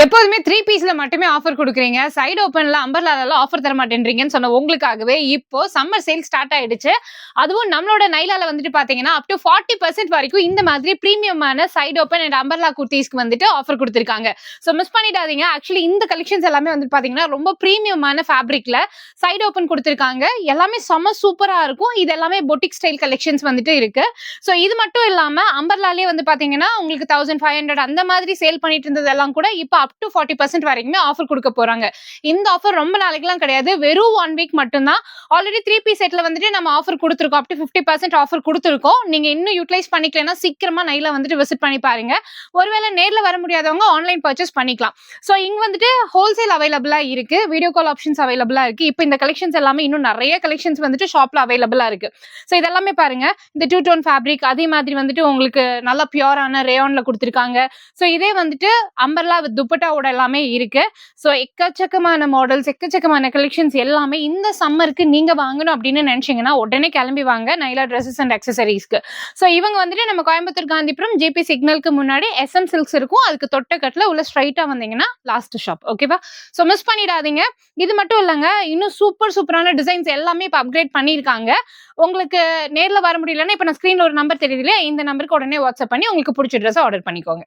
எப்போதுமே 3 பீஸ்ல மட்டுமே ஆஃபர் குடுக்குறீங்க. சைடு ஓப்பன்ல அம்பர்லால ஆஃபர் தர மாட்டேன்றீங்கன்னு சொன்ன உங்களுக்காகவே இப்போ சம்மர் சேல் ஸ்டார்ட் ஆயிடுச்சு. அதுவும் நம்மளோட நைலால வந்துட்டு பாத்தீங்கன்னா, அப் டூ 40% வரைக்கும் இந்த மாதிரி பிரீமியமான சைடு ஓப்பன் அண்ட் அம்பர்லா குர்தீஸ்க்கு வந்துட்டு ஆஃபர் குடுத்திருக்காங்க. சோ மிஸ் பண்ணிடாதீங்க. ஆக்சுவலி இந்த கலெக்ஷன்ஸ் எல்லாமே வந்து பாத்தீங்கன்னா, ரொம்ப பிரீமியமான ஃபேப்ரிக்ல சைடு ஓப்பன் குடுத்திருக்காங்க. எல்லாமே செம்ம சூப்பரா இருக்கும். இது எல்லாமே பொட்டிக் ஸ்டைல் கலெக்ஷன்ஸ் வந்துட்டு இருக்கு. சோ இது மட்டும் இல்லாம அம்பர்லாலயே வந்து பாத்தீங்கன்னா, உங்களுக்கு 1500 அந்த மாதிரி சேல் பண்ணிட்டு இருந்ததெல்லாம் கூட இப்ப அப் டு 40% வரைக்குமே ஆஃபர் குடுக்க போறாங்க. இந்த ஆஃபர் ரொம்ப நாளைக்குலாம் கிடையாது. வெறும் 1 வீக் மட்டும் தான். ஆல்ரெடி 3 பீஸ் செட்ல வந்துட்டு நம்ம ஆஃபர் குடுத்துருக்கோம். அப் டு 50% ஆஃபர் குடுத்துருக்கோம். நீங்க இன்னும் யூட்டிலைஸ் பண்ணிக்கலன்னா சீக்கிரமா நைல வந்துட்டு விசிட் பண்ணி பாருங்க. ஒருவேளை நேர்ல வர முடியாதவங்க ஆன்லைன் பர்ச்சேஸ் பண்ணிக்கலாம். சோ இங்க வந்துட்டு ஹோல்சேல் அவைலபிளா இருக்கு. வீடியோ கால் ஆப்ஷன்ஸ் அவைலபிளா இருக்கு. இப்போ இந்த கலெக்ஷன்ஸ் எல்லாமே இன்னும் நிறைய கலெக்ஷன்ஸ் வந்துட்டு ஷாப்ல அவைலபிளா இருக்கு. சோ இதெல்லாமே பாருங்க. இந்த டூ டோன் ஃபேப்ரிக் அதே மாதிரி வந்துட்டு உங்களுக்கு நல்ல பியூரான ரேயான்ல குடுத்திருக்காங்க. சோ இதே வந்துட்டு அம்பர்லா வித் துப்பட்டாவோட எல்லாமே இருக்கு. சோ எக்கச்சக்கமான மாடல்ஸ், எக்கச்சக்கமான கலெக்ஷன்ஸ் எல்லாமே இந்த சம்மருக்கு நீங்க வாங்கணும் அப்படின்னு நினைச்சீங்கன்னா உடனே கிளம்பி வாங்க நைலா ட்ரெஸ்ஸஸ் அண்ட் அக்சசரிஸ்க்கு. சோ இவங்க வந்துட்டு நம்ம கோயம்புத்தூர் காந்திபுரம் ஜிபி சிக்னலுக்கு முன்னாடி எஸ்எம் சில்க்ஸ் இருக்கும். அதுக்கு தொட்டக்கட்டுல உள்ள ஸ்ட்ரைட்டா வந்தீங்கன்னா லாஸ்ட் ஷாப். ஓகேவா? சோ மிஸ் பண்ணிடாதீங்க. இது மட்டும் இல்லங்க, இன்னும் சூப்பரான டிசைன்ஸ் எல்லாமே இப்ப அப்கிரேட் பண்ணிருக்காங்க. உங்களுக்கு நேர்ல வர முடியலன்னா இப்ப நான் ஸ்கிரீன்ல ஒரு நம்பர் தெரியுது இல்லையா? இந்த நம்பருக்கு உடனே வாட்ஸ்அப் பண்ணி உங்களுக்கு பிடிச்ச ட்ரெஸ் ஆர்டர் பண்ணிக்கோங்க.